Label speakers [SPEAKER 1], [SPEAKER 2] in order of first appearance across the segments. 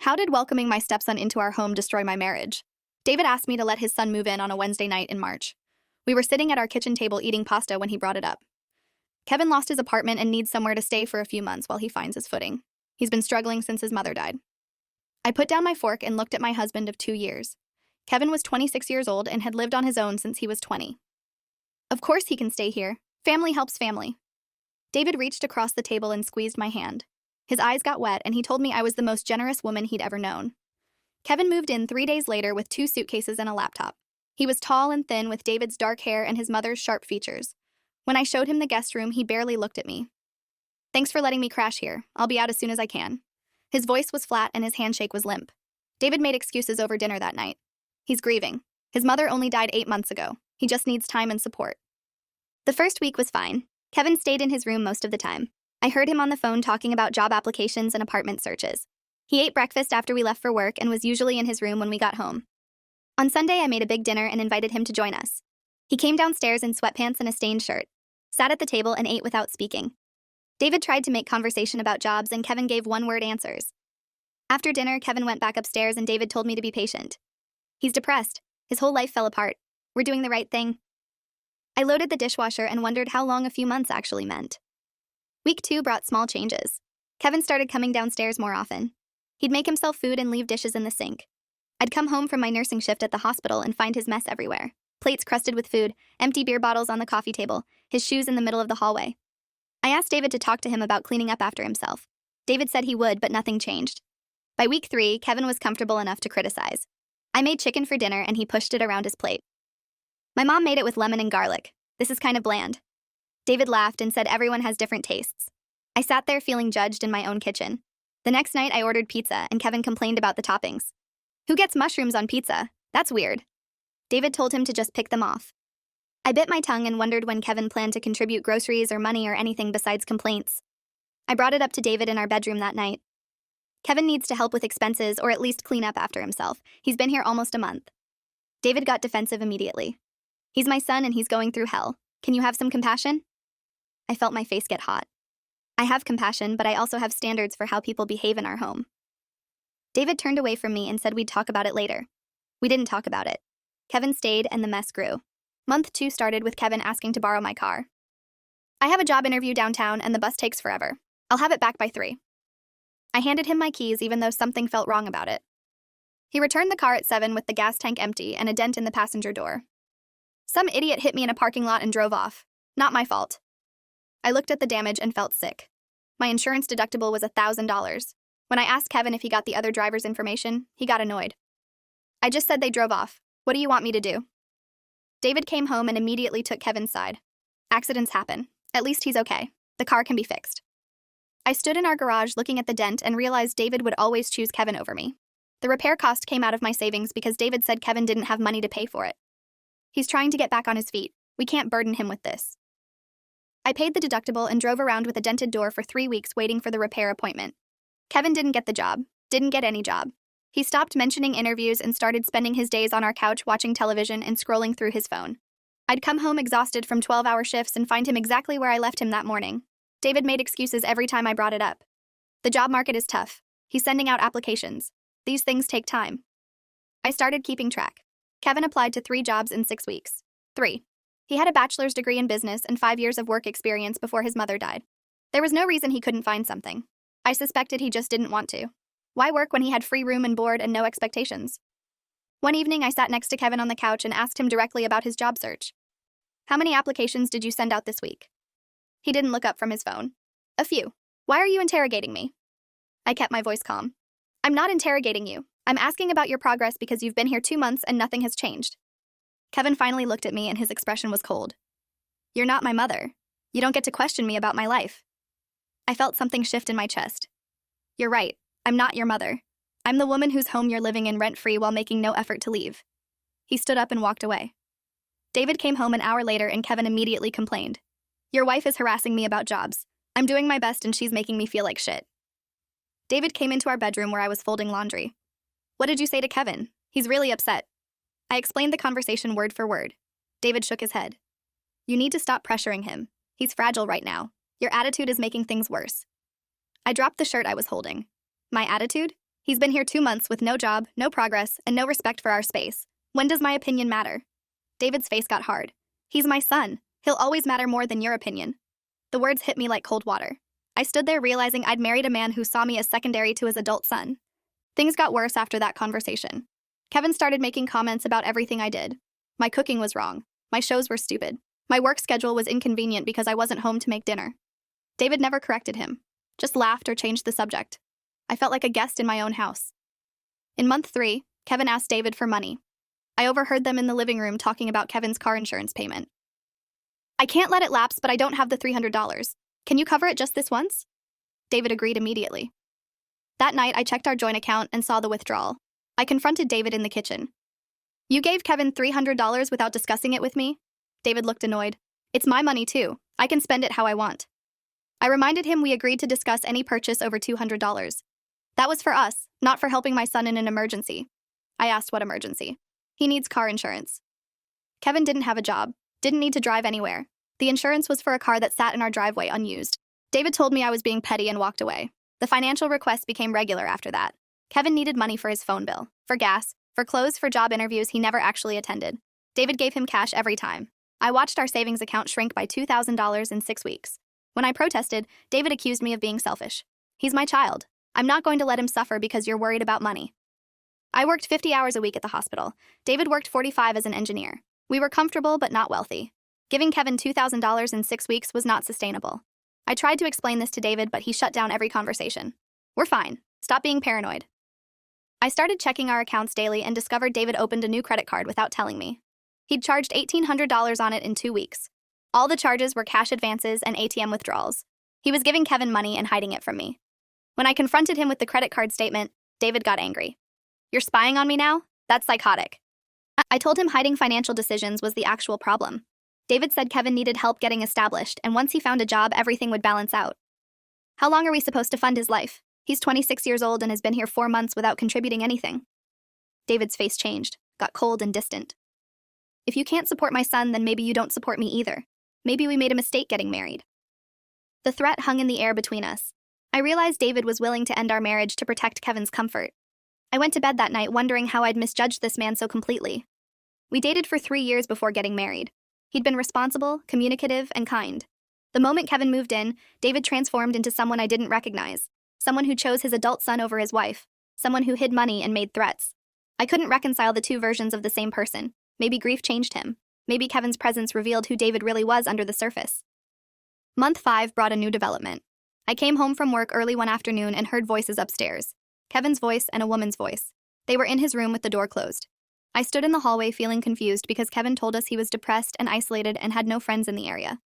[SPEAKER 1] How did welcoming my stepson into our home destroy my marriage? David asked me to let his son move in on a Wednesday night in March. We were sitting at our kitchen table eating pasta when he brought it up. Kevin lost his apartment and needs somewhere to stay for a few months while he finds his footing. He's been struggling since his mother died. I put down my fork and looked at my husband of 2 years. Kevin was 26 years old and had lived on his own since he was 20. Of course he can stay here. Family helps family. David reached across the table and squeezed my hand. His eyes got wet and he told me I was the most generous woman he'd ever known. Kevin moved in 3 days later with 2 suitcases and a laptop. He was tall and thin with David's dark hair and his mother's sharp features. When I showed him the guest room, he barely looked at me. Thanks for letting me crash here. I'll be out as soon as I can. His voice was flat and his handshake was limp. David made excuses over dinner that night. He's grieving. His mother only died 8 months ago. He just needs time and support. The first week was fine. Kevin stayed in his room most of the time. I heard him on the phone talking about job applications and apartment searches. He ate breakfast after we left for work and was usually in his room when we got home. On Sunday, I made a big dinner and invited him to join us. He came downstairs in sweatpants and a stained shirt, sat at the table and ate without speaking. David tried to make conversation about jobs and Kevin gave one-word answers. After dinner, Kevin went back upstairs and David told me to be patient. He's depressed. His whole life fell apart. We're doing the right thing. I loaded the dishwasher and wondered how long a few months actually meant. Week 2 brought small changes. Kevin started coming downstairs more often. He'd make himself food and leave dishes in the sink. I'd come home from my nursing shift at the hospital and find his mess everywhere. Plates crusted with food, empty beer bottles on the coffee table, his shoes in the middle of the hallway. I asked David to talk to him about cleaning up after himself. David said he would, but nothing changed. By week 3, Kevin was comfortable enough to criticize. I made chicken for dinner and he pushed it around his plate. My mom made it with lemon and garlic. This is kind of bland. David laughed and said everyone has different tastes. I sat there feeling judged in my own kitchen. The next night I ordered pizza and Kevin complained about the toppings. Who gets mushrooms on pizza? That's weird. David told him to just pick them off. I bit my tongue and wondered when Kevin planned to contribute groceries or money or anything besides complaints. I brought it up to David in our bedroom that night. Kevin needs to help with expenses or at least clean up after himself. He's been here almost a month. David got defensive immediately. He's my son and he's going through hell. Can you have some compassion? I felt my face get hot. I have compassion, but I also have standards for how people behave in our home. David turned away from me and said we'd talk about it later. We didn't talk about it. Kevin stayed and the mess grew. Month 2 started with Kevin asking to borrow my car. I have a job interview downtown and the bus takes forever. I'll have it back by 3. I handed him my keys even though something felt wrong about it. He returned the car at 7 with the gas tank empty and a dent in the passenger door. Some idiot hit me in a parking lot and drove off. Not my fault. I looked at the damage and felt sick. My insurance deductible was $1,000. When I asked Kevin if he got the other driver's information, he got annoyed. I just said they drove off. What do you want me to do? David came home and immediately took Kevin's side. Accidents happen. At least he's okay. The car can be fixed. I stood in our garage looking at the dent and realized David would always choose Kevin over me. The repair cost came out of my savings because David said Kevin didn't have money to pay for it. He's trying to get back on his feet. We can't burden him with this. I paid the deductible and drove around with a dented door for 3 weeks waiting for the repair appointment. Kevin didn't get the job. Didn't get any job. He stopped mentioning interviews and started spending his days on our couch watching television and scrolling through his phone. I'd come home exhausted from 12-hour shifts and find him exactly where I left him that morning. David made excuses every time I brought it up. The job market is tough. He's sending out applications. These things take time. I started keeping track. Kevin applied to 3 jobs in 6 weeks. 3. He had a bachelor's degree in business and 5 years of work experience before his mother died. There was no reason he couldn't find something. I suspected he just didn't want to. Why work when he had free room and board and no expectations? One evening, I sat next to Kevin on the couch and asked him directly about his job search. How many applications did you send out this week? He didn't look up from his phone. A few. Why are you interrogating me? I kept my voice calm. I'm not interrogating you. I'm asking about your progress because you've been here 2 months and nothing has changed. Kevin finally looked at me and his expression was cold. You're not my mother. You don't get to question me about my life. I felt something shift in my chest. You're right. I'm not your mother. I'm the woman whose home you're living in rent-free while making no effort to leave. He stood up and walked away. David came home an hour later and Kevin immediately complained. Your wife is harassing me about jobs. I'm doing my best and she's making me feel like shit. David came into our bedroom where I was folding laundry. What did you say to Kevin? He's really upset. I explained the conversation word for word. David shook his head. You need to stop pressuring him. He's fragile right now. Your attitude is making things worse. I dropped the shirt I was holding. My attitude? He's been here 2 months with no job, no progress, and no respect for our space. When does my opinion matter? David's face got hard. He's my son. He'll always matter more than your opinion. The words hit me like cold water. I stood there realizing I'd married a man who saw me as secondary to his adult son. Things got worse after that conversation. Kevin started making comments about everything I did. My cooking was wrong. My shows were stupid. My work schedule was inconvenient because I wasn't home to make dinner. David never corrected him, just laughed or changed the subject. I felt like a guest in my own house. In month 3, Kevin asked David for money. I overheard them in the living room talking about Kevin's car insurance payment. I can't let it lapse, but I don't have the $300. Can you cover it just this once? David agreed immediately. That night, I checked our joint account and saw the withdrawal. I confronted David in the kitchen. You gave Kevin $300 without discussing it with me? David looked annoyed. It's my money too. I can spend it how I want. I reminded him we agreed to discuss any purchase over $200. That was for us, not for helping my son in an emergency. I asked what emergency. He needs car insurance. Kevin didn't have a job, didn't need to drive anywhere. The insurance was for a car that sat in our driveway unused. David told me I was being petty and walked away. The financial requests became regular after that. Kevin needed money for his phone bill, for gas, for clothes, for job interviews he never actually attended. David gave him cash every time. I watched our savings account shrink by $2,000 in 6 weeks. When I protested, David accused me of being selfish. He's my child. I'm not going to let him suffer because you're worried about money. I worked 50 hours a week at the hospital. David worked 45 as an engineer. We were comfortable but not wealthy. Giving Kevin $2,000 in 6 weeks was not sustainable. I tried to explain this to David, but he shut down every conversation. We're fine. Stop being paranoid. I started checking our accounts daily and discovered David opened a new credit card without telling me. He'd charged $1,800 on it in 2 weeks. All the charges were cash advances and ATM withdrawals. He was giving Kevin money and hiding it from me. When I confronted him with the credit card statement, David got angry. You're spying on me now? That's psychotic. I told him hiding financial decisions was the actual problem. David said Kevin needed help getting established, and once he found a job, everything would balance out. How long are we supposed to fund his life? He's 26 years old and has been here 4 months without contributing anything. David's face changed, got cold and distant. If you can't support my son, then maybe you don't support me either. Maybe we made a mistake getting married. The threat hung in the air between us. I realized David was willing to end our marriage to protect Kevin's comfort. I went to bed that night wondering how I'd misjudged this man so completely. We dated for 3 years before getting married. He'd been responsible, communicative, and kind. The moment Kevin moved in, David transformed into someone I didn't recognize. Someone who chose his adult son over his wife. Someone who hid money and made threats. I couldn't reconcile the two versions of the same person. Maybe grief changed him. Maybe Kevin's presence revealed who David really was under the surface. Month 5 brought a new development. I came home from work early one afternoon and heard voices upstairs. Kevin's voice and a woman's voice. They were in his room with the door closed. I stood in the hallway feeling confused because Kevin told us he was depressed and isolated and had no friends in the area.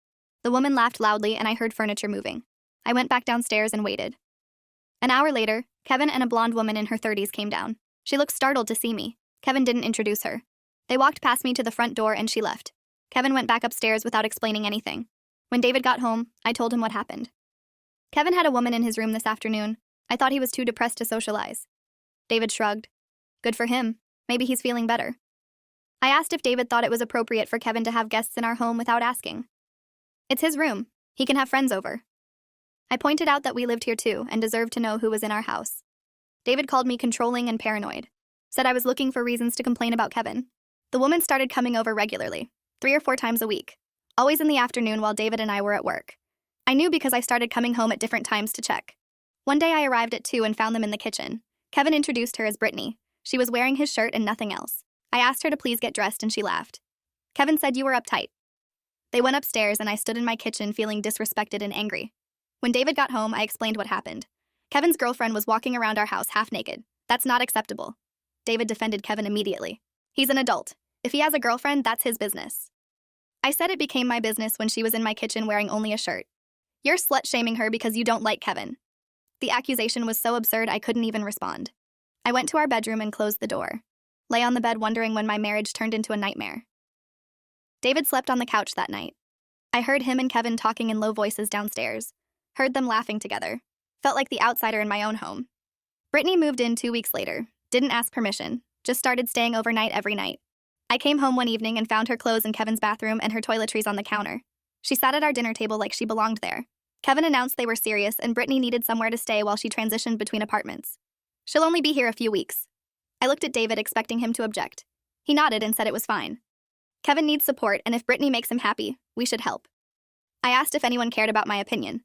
[SPEAKER 1] The woman laughed loudly and I heard furniture moving. I went back downstairs and waited. An hour later, Kevin and a blonde woman in her 30s came down. She looked startled to see me. Kevin didn't introduce her. They walked past me to the front door and she left. Kevin went back upstairs without explaining anything. When David got home, I told him what happened. Kevin had a woman in his room this afternoon. I thought he was too depressed to socialize. David shrugged. Good for him. Maybe he's feeling better. I asked if David thought it was appropriate for Kevin to have guests in our home without asking. It's his room. He can have friends over. I pointed out that we lived here too and deserved to know who was in our house. David called me controlling and paranoid. Said I was looking for reasons to complain about Kevin. The woman started coming over regularly, 3 or 4 times a week. Always in the afternoon while David and I were at work. I knew because I started coming home at different times to check. One day I arrived at 2 and found them in the kitchen. Kevin introduced her as Brittany. She was wearing his shirt and nothing else. I asked her to please get dressed and she laughed. Kevin said you were uptight. They went upstairs and I stood in my kitchen feeling disrespected and angry. When David got home, I explained what happened. Kevin's girlfriend was walking around our house half naked. That's not acceptable. David defended Kevin immediately. He's an adult. If he has a girlfriend, that's his business. I said it became my business when she was in my kitchen wearing only a shirt. You're slut-shaming her because you don't like Kevin. The accusation was so absurd I couldn't even respond. I went to our bedroom and closed the door. Lay on the bed wondering when my marriage turned into a nightmare. David slept on the couch that night. I heard him and Kevin talking in low voices downstairs. Heard them laughing together. Felt like the outsider in my own home. Brittany moved in 2 weeks later. Didn't ask permission. Just started staying overnight every night. I came home one evening and found her clothes in Kevin's bathroom and her toiletries on the counter. She sat at our dinner table like she belonged there. Kevin announced they were serious and Brittany needed somewhere to stay while she transitioned between apartments. She'll only be here a few weeks. I looked at David, expecting him to object. He nodded and said it was fine. Kevin needs support, and if Brittany makes him happy, we should help. I asked if anyone cared about my opinion.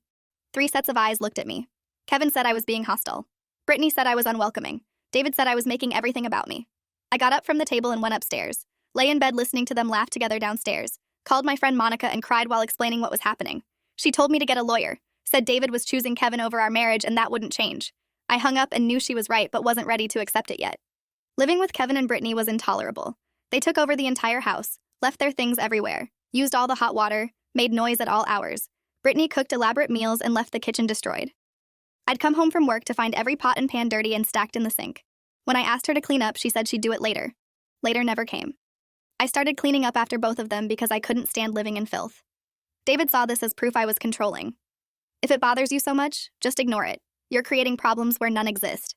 [SPEAKER 1] 3 sets of eyes looked at me. Kevin said I was being hostile. Brittany said I was unwelcoming. David said I was making everything about me. I got up from the table and went upstairs. Lay in bed listening to them laugh together downstairs. Called my friend Monica and cried while explaining what was happening. She told me to get a lawyer. Said David was choosing Kevin over our marriage and that wouldn't change. I hung up and knew she was right but wasn't ready to accept it yet. Living with Kevin and Brittany was intolerable. They took over the entire house, left their things everywhere, used all the hot water, made noise at all hours. Brittany cooked elaborate meals and left the kitchen destroyed. I'd come home from work to find every pot and pan dirty and stacked in the sink. When I asked her to clean up, she said she'd do it later. Later never came. I started cleaning up after both of them because I couldn't stand living in filth. David saw this as proof I was controlling. If it bothers you so much, just ignore it. You're creating problems where none exist.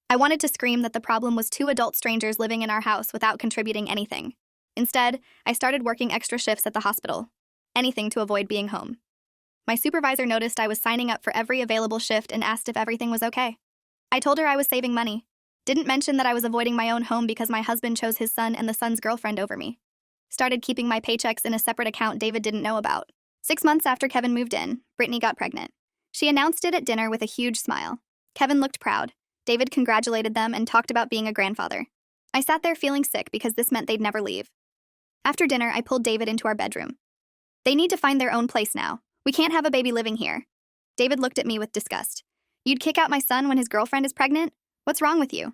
[SPEAKER 1] I wanted to scream that the problem was 2 adult strangers living in our house without contributing anything. Instead, I started working extra shifts at the hospital. Anything to avoid being home. My supervisor noticed I was signing up for every available shift and asked if everything was okay. I told her I was saving money. Didn't mention that I was avoiding my own home because my husband chose his son and the son's girlfriend over me. Started keeping my paychecks in a separate account David didn't know about. 6 months after Kevin moved in, Brittany got pregnant. She announced it at dinner with a huge smile. Kevin looked proud. David congratulated them and talked about being a grandfather. I sat there feeling sick because this meant they'd never leave. After dinner, I pulled David into our bedroom. They need to find their own place now. We can't have a baby living here. David looked at me with disgust. You'd kick out my son when his girlfriend is pregnant? What's wrong with you?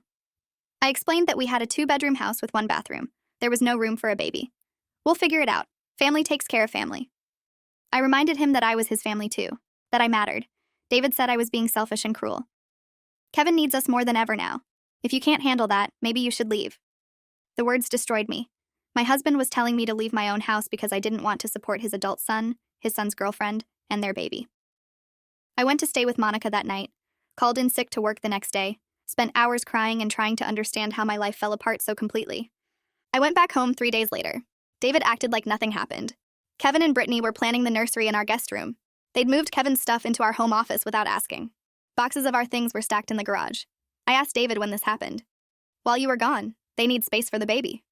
[SPEAKER 1] I explained that we had a 2-bedroom house with 1 bathroom. There was no room for a baby. We'll figure it out. Family takes care of family. I reminded him that I was his family too, that I mattered. David said I was being selfish and cruel. Kevin needs us more than ever now. If you can't handle that, maybe you should leave. The words destroyed me. My husband was telling me to leave my own house because I didn't want to support his adult son, his son's girlfriend, and their baby. I went to stay with Monica that night, called in sick to work the next day, spent hours crying and trying to understand how my life fell apart so completely. I went back home 3 days later. David acted like nothing happened. Kevin and Brittany were planning the nursery in our guest room. They'd moved Kevin's stuff into our home office without asking. Boxes of our things were stacked in the garage. I asked David when this happened. While you were gone, they need space for the baby.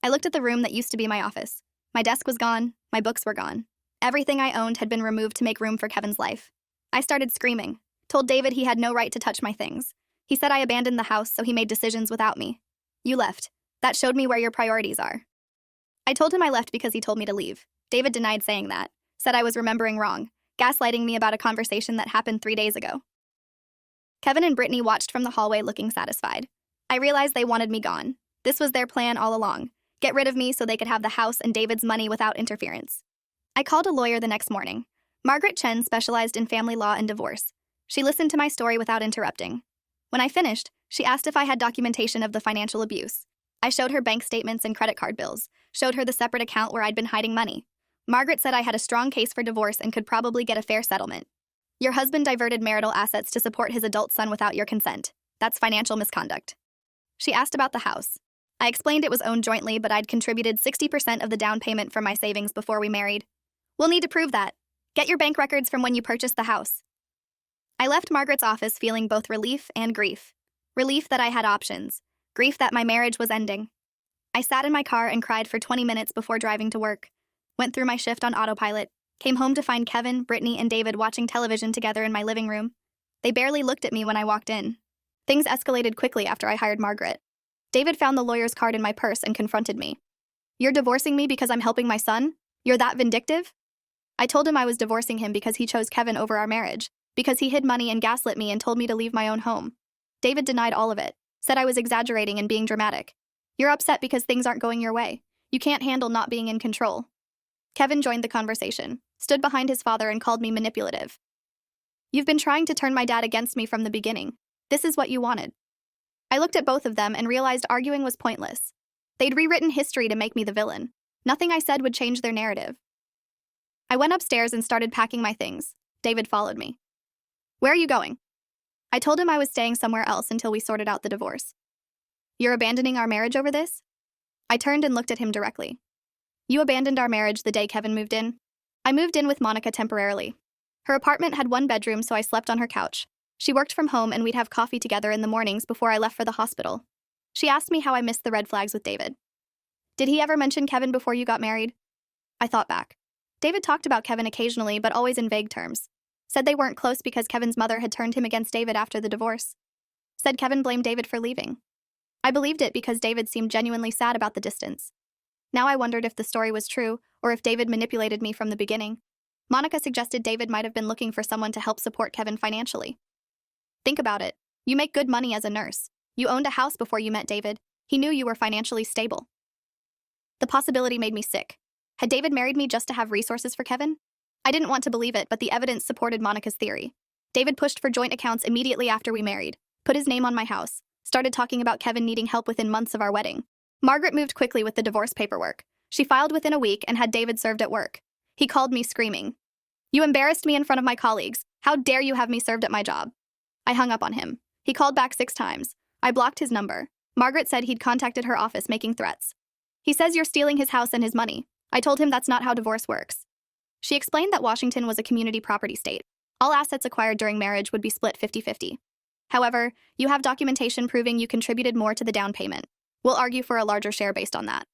[SPEAKER 1] I looked at the room that used to be my office. My desk was gone, my books were gone. Everything I owned had been removed to make room for Kevin's life. I started screaming, told David he had no right to touch my things. He said I abandoned the house, so he made decisions without me. You left. That showed me where your priorities are. I told him I left because he told me to leave. David denied saying that, said I was remembering wrong, gaslighting me about a conversation that happened 3 days ago. Kevin and Brittany watched from the hallway looking satisfied. I realized they wanted me gone. This was their plan all along. Get rid of me so they could have the house and David's money without interference. I called a lawyer the next morning. Margaret Chen specialized in family law and divorce. She listened to my story without interrupting. When I finished, she asked if I had documentation of the financial abuse. I showed her bank statements and credit card bills, showed her the separate account where I'd been hiding money. Margaret said I had a strong case for divorce and could probably get a fair settlement. Your husband diverted marital assets to support his adult son without your consent. That's financial misconduct. She asked about the house. I explained it was owned jointly, but I'd contributed 60% of the down payment from my savings before we married. We'll need to prove that. Get your bank records from when you purchased the house. I left Margaret's office feeling both relief and grief. Relief that I had options. Grief that my marriage was ending. I sat in my car and cried for 20 minutes before driving to work. Went through my shift on autopilot. Came home to find Kevin, Brittany, and David watching television together in my living room. They barely looked at me when I walked in. Things escalated quickly after I hired Margaret. David found the lawyer's card in my purse and confronted me. You're divorcing me because I'm helping my son? You're that vindictive? I told him I was divorcing him because he chose Kevin over our marriage, because he hid money and gaslit me and told me to leave my own home. David denied all of it, said I was exaggerating and being dramatic. You're upset because things aren't going your way. You can't handle not being in control. Kevin joined the conversation, stood behind his father and called me manipulative. You've been trying to turn my dad against me from the beginning. This is what you wanted. I looked at both of them and realized arguing was pointless. They'd rewritten history to make me the villain. Nothing I said would change their narrative. I went upstairs and started packing my things. David followed me. Where are you going? I told him I was staying somewhere else until we sorted out the divorce. You're abandoning our marriage over this? I turned and looked at him directly. You abandoned our marriage the day Kevin moved in. I moved in with Monica temporarily. Her apartment had 1 bedroom, so I slept on her couch. She worked from home and we'd have coffee together in the mornings before I left for the hospital. She asked me how I missed the red flags with David. Did he ever mention Kevin before you got married? I thought back. David talked about Kevin occasionally, but always in vague terms. Said they weren't close because Kevin's mother had turned him against David after the divorce. Said Kevin blamed David for leaving. I believed it because David seemed genuinely sad about the distance. Now I wondered if the story was true, or if David manipulated me from the beginning. Monica suggested David might have been looking for someone to help support Kevin financially. Think about it. You make good money as a nurse. You owned a house before you met David. He knew you were financially stable. The possibility made me sick. Had David married me just to have resources for Kevin? I didn't want to believe it, but the evidence supported Monica's theory. David pushed for joint accounts immediately after we married, put his name on my house, started talking about Kevin needing help within months of our wedding. Margaret moved quickly with the divorce paperwork. She filed within a week and had David served at work. He called me screaming, "You embarrassed me in front of my colleagues. How dare you have me served at my job?" I hung up on him. He called back 6 times. I blocked his number. Margaret said he'd contacted her office making threats. "He says you're stealing his house and his money." I told him that's not how divorce works. She explained that Washington was a community property state. All assets acquired during marriage would be split 50-50. However, you have documentation proving you contributed more to the down payment. We'll argue for a larger share based on that.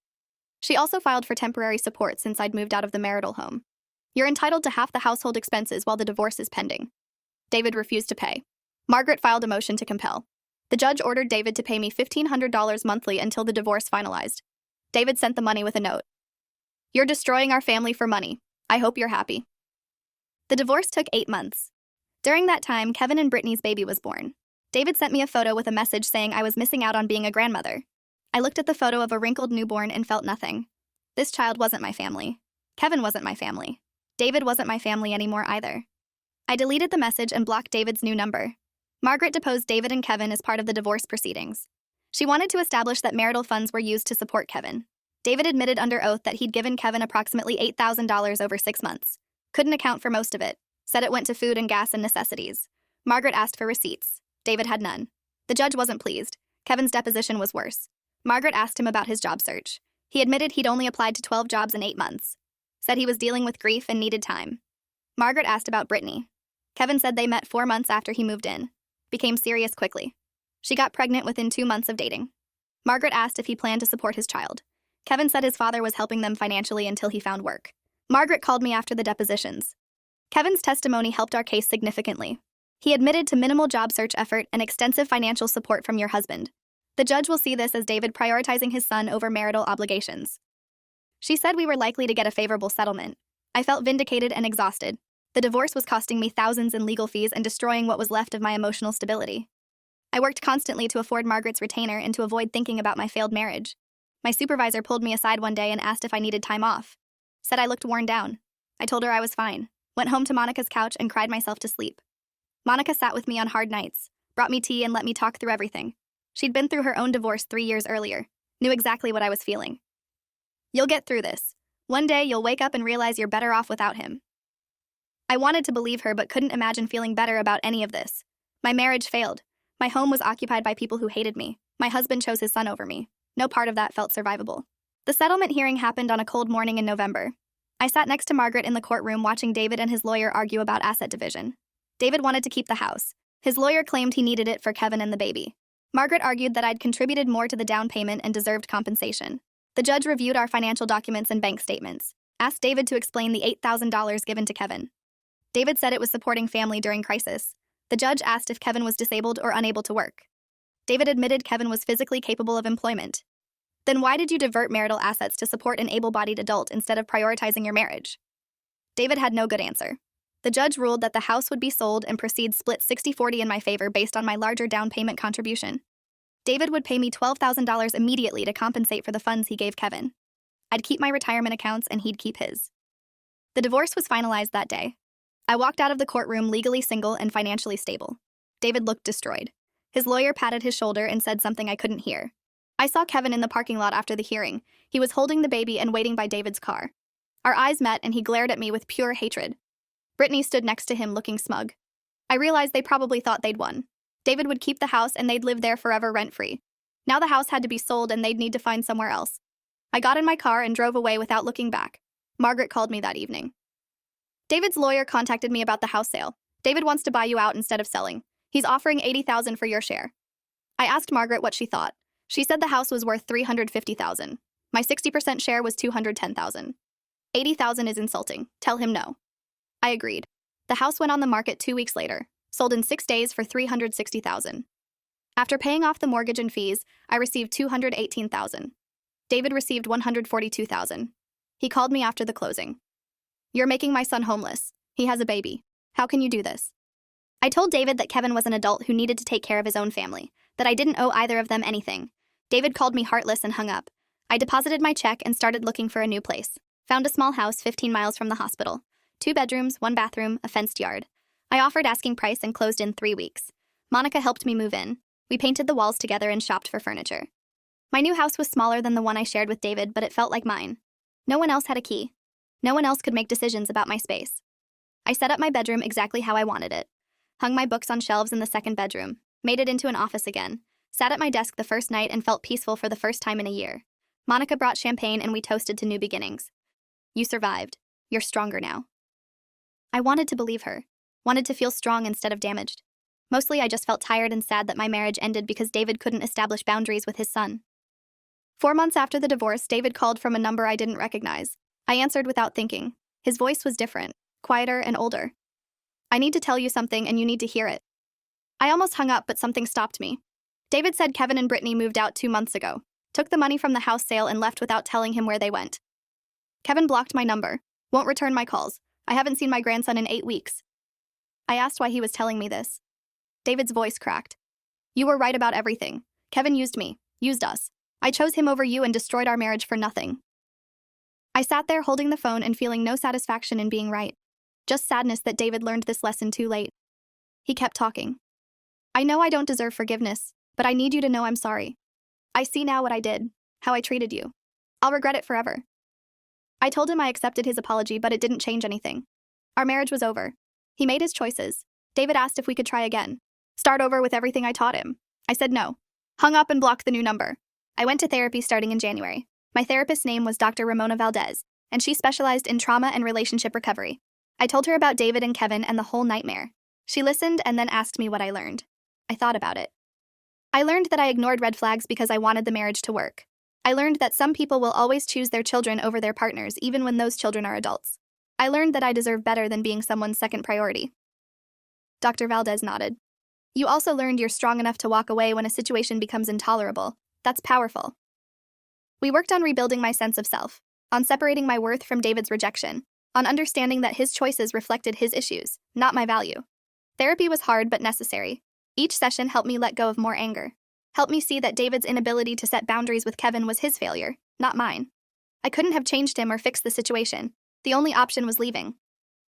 [SPEAKER 1] She also filed for temporary support since I'd moved out of the marital home. You're entitled to half the household expenses while the divorce is pending. David refused to pay. Margaret filed a motion to compel. The judge ordered David to pay me $1,500 monthly until the divorce finalized. David sent the money with a note. "You're destroying our family for money. I hope you're happy." The divorce took 8 months. During that time, Kevin and Brittany's baby was born. David sent me a photo with a message saying I was missing out on being a grandmother. I looked at the photo of a wrinkled newborn and felt nothing. This child wasn't my family. Kevin wasn't my family. David wasn't my family anymore either. I deleted the message and blocked David's new number. Margaret deposed David and Kevin as part of the divorce proceedings. She wanted to establish that marital funds were used to support Kevin. David admitted under oath that he'd given Kevin approximately $8,000 over 6 months. Couldn't account for most of it. Said it went to food and gas and necessities. Margaret asked for receipts. David had none. The judge wasn't pleased. Kevin's deposition was worse. Margaret asked him about his job search. He admitted he'd only applied to 12 jobs in 8 months. Said he was dealing with grief and needed time. Margaret asked about Brittany. Kevin said they met 4 months after he moved in. Became serious quickly. She got pregnant within 2 months of dating. Margaret asked if he planned to support his child. Kevin said his father was helping them financially until he found work. Margaret called me after the depositions. Kevin's testimony helped our case significantly. He admitted to minimal job search effort and extensive financial support from your husband. The judge will see this as David prioritizing his son over marital obligations. She said we were likely to get a favorable settlement. I felt vindicated and exhausted. The divorce was costing me thousands in legal fees and destroying what was left of my emotional stability. I worked constantly to afford Margaret's retainer and to avoid thinking about my failed marriage. My supervisor pulled me aside one day and asked if I needed time off. Said I looked worn down. I told her I was fine. Went home to Monica's couch and cried myself to sleep. Monica sat with me on hard nights, brought me tea and let me talk through everything. She'd been through her own divorce 3 years earlier, knew exactly what I was feeling. "You'll get through this. One day you'll wake up and realize you're better off without him." I wanted to believe her but couldn't imagine feeling better about any of this. My marriage failed. My home was occupied by people who hated me. My husband chose his son over me. No part of that felt survivable. The settlement hearing happened on a cold morning in November. I sat next to Margaret in the courtroom watching David and his lawyer argue about asset division. David wanted to keep the house. His lawyer claimed he needed it for Kevin and the baby. Margaret argued that I'd contributed more to the down payment and deserved compensation. The judge reviewed our financial documents and bank statements, asked David to explain the $8,000 given to Kevin. David said it was supporting family during crisis. The judge asked if Kevin was disabled or unable to work. David admitted Kevin was physically capable of employment. Then why did you divert marital assets to support an able-bodied adult instead of prioritizing your marriage? David had no good answer. The judge ruled that the house would be sold and proceeds split 60-40 in my favor based on my larger down payment contribution. David would pay me $12,000 immediately to compensate for the funds he gave Kevin. I'd keep my retirement accounts and he'd keep his. The divorce was finalized that day. I walked out of the courtroom legally single and financially stable. David looked destroyed. His lawyer patted his shoulder and said something I couldn't hear. I saw Kevin in the parking lot after the hearing. He was holding the baby and waiting by David's car. Our eyes met and he glared at me with pure hatred. Brittany stood next to him looking smug. I realized they probably thought they'd won. David would keep the house and they'd live there forever rent-free. Now the house had to be sold and they'd need to find somewhere else. I got in my car and drove away without looking back. Margaret called me that evening. David's lawyer contacted me about the house sale. David wants to buy you out instead of selling. He's offering $80,000 for your share. I asked Margaret what she thought. She said the house was worth $350,000. My 60% share was $210,000. $80,000 is insulting. Tell him no. I agreed. The house went on the market 2 weeks later, sold in 6 days for $360,000. After paying off the mortgage and fees, I received $218,000. David received $142,000. He called me after the closing. You're making my son homeless. He has a baby. How can you do this? I told David that Kevin was an adult who needed to take care of his own family, that I didn't owe either of them anything. David called me heartless and hung up. I deposited my check and started looking for a new place. Found a small house 15 miles from the hospital. 2 bedrooms, 1 bathroom, a fenced yard. I offered asking price and closed in 3 weeks. Monica helped me move in. We painted the walls together and shopped for furniture. My new house was smaller than the one I shared with David, but it felt like mine. No one else had a key. No one else could make decisions about my space. I set up my bedroom exactly how I wanted it. Hung my books on shelves in the second bedroom. Made it into an office again. Sat at my desk the first night and felt peaceful for the first time in a year. Monica brought champagne and we toasted to new beginnings. You survived. You're stronger now. I wanted to believe her. Wanted to feel strong instead of damaged. Mostly I just felt tired and sad that my marriage ended because David couldn't establish boundaries with his son. 4 months after the divorce, David called from a number I didn't recognize. I answered without thinking. His voice was different, quieter and older. I need to tell you something and you need to hear it. I almost hung up, but something stopped me. David said Kevin and Brittany moved out 2 months ago, took the money from the house sale and left without telling him where they went. Kevin blocked my number, won't return my calls. I haven't seen my grandson in 8 weeks. I asked why he was telling me this. David's voice cracked. You were right about everything. Kevin used me, used us. I chose him over you and destroyed our marriage for nothing. I sat there holding the phone and feeling no satisfaction in being right. Just sadness that David learned this lesson too late. He kept talking. I know I don't deserve forgiveness, but I need you to know I'm sorry. I see now what I did, how I treated you. I'll regret it forever. I told him I accepted his apology, but it didn't change anything. Our marriage was over. He made his choices. David asked if we could try again. Start over with everything I taught him. I said no. Hung up and blocked the new number. I went to therapy starting in January. My therapist's name was Dr. Ramona Valdez, and she specialized in trauma and relationship recovery. I told her about David and Kevin and the whole nightmare. She listened and then asked me what I learned. I thought about it. I learned that I ignored red flags because I wanted the marriage to work. I learned that some people will always choose their children over their partners even when those children are adults. I learned that I deserve better than being someone's second priority. Dr. Valdez nodded. You also learned you're strong enough to walk away when a situation becomes intolerable. That's powerful. We worked on rebuilding my sense of self, on separating my worth from David's rejection, on understanding that his choices reflected his issues, not my value. Therapy was hard but necessary. Each session helped me let go of more anger, helped me see that David's inability to set boundaries with Kevin was his failure, not mine. I couldn't have changed him or fixed the situation. The only option was leaving.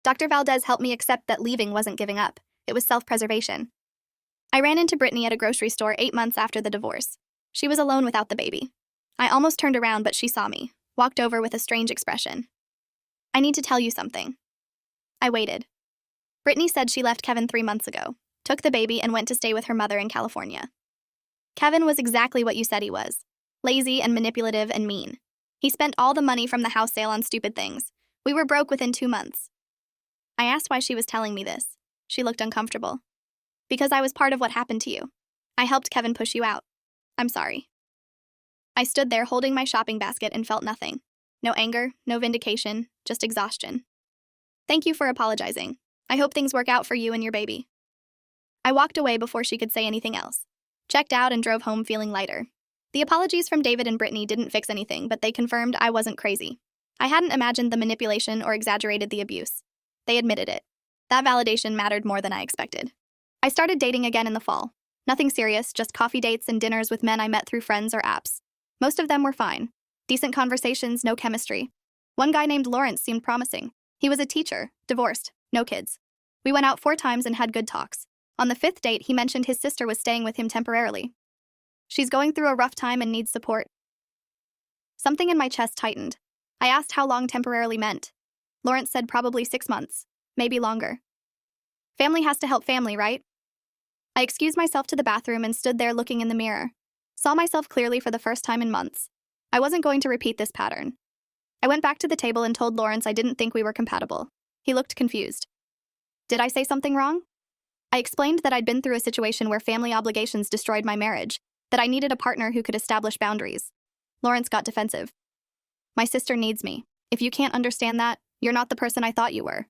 [SPEAKER 1] Dr. Valdez helped me accept that leaving wasn't giving up. It was self-preservation. I ran into Brittany at a grocery store 8 months after the divorce. She was alone without the baby. I almost turned around, but she saw me, walked over with a strange expression. I need to tell you something. I waited. Brittany said she left Kevin 3 months ago, took the baby and went to stay with her mother in California. Kevin was exactly what you said he was. Lazy and manipulative and mean. He spent all the money from the house sale on stupid things. We were broke within 2 months. I asked why she was telling me this. She looked uncomfortable. Because I was part of what happened to you. I helped Kevin push you out. I'm sorry. I stood there holding my shopping basket and felt nothing. No anger, no vindication, just exhaustion. Thank you for apologizing. I hope things work out for you and your baby. I walked away before she could say anything else. Checked out and drove home feeling lighter. The apologies from David and Brittany didn't fix anything, but they confirmed I wasn't crazy. I hadn't imagined the manipulation or exaggerated the abuse. They admitted it. That validation mattered more than I expected. I started dating again in the fall. Nothing serious, just coffee dates and dinners with men I met through friends or apps. Most of them were fine. Decent conversations, no chemistry. One guy named Lawrence seemed promising. He was a teacher, divorced, no kids. We went out 4 times and had good talks. On the 5th date, he mentioned his sister was staying with him temporarily. She's going through a rough time and needs support. Something in my chest tightened. I asked how long temporarily meant. Lawrence said probably 6 months, maybe longer. Family has to help family, right? I excused myself to the bathroom and stood there looking in the mirror. Saw myself clearly for the first time in months. I wasn't going to repeat this pattern. I went back to the table and told Lawrence I didn't think we were compatible. He looked confused. Did I say something wrong? I explained that I'd been through a situation where family obligations destroyed my marriage, that I needed a partner who could establish boundaries. Lawrence got defensive. My sister needs me. If you can't understand that, you're not the person I thought you were.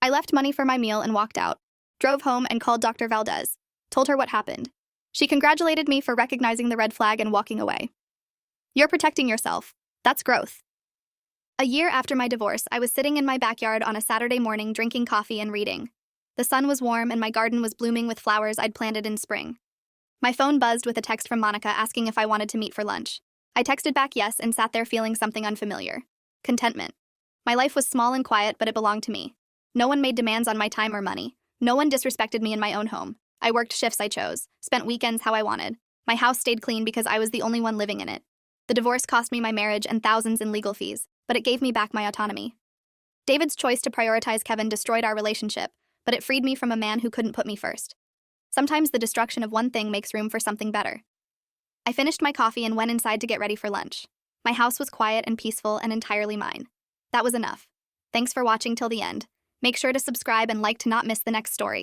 [SPEAKER 1] I left money for my meal and walked out, drove home and called Dr. Valdez, told her what happened. She congratulated me for recognizing the red flag and walking away. You're protecting yourself. That's growth. A year after my divorce, I was sitting in my backyard on a Saturday morning drinking coffee and reading. The sun was warm and my garden was blooming with flowers I'd planted in spring. My phone buzzed with a text from Monica asking if I wanted to meet for lunch. I texted back yes and sat there feeling something unfamiliar. Contentment. My life was small and quiet, but it belonged to me. No one made demands on my time or money. No one disrespected me in my own home. I worked shifts I chose, spent weekends how I wanted. My house stayed clean because I was the only one living in it. The divorce cost me my marriage and thousands in legal fees, but it gave me back my autonomy. David's choice to prioritize Kevin destroyed our relationship, but it freed me from a man who couldn't put me first. Sometimes the destruction of one thing makes room for something better. I finished my coffee and went inside to get ready for lunch. My house was quiet and peaceful and entirely mine. That was enough. Thanks for watching till the end. Make sure to subscribe and like to not miss the next story.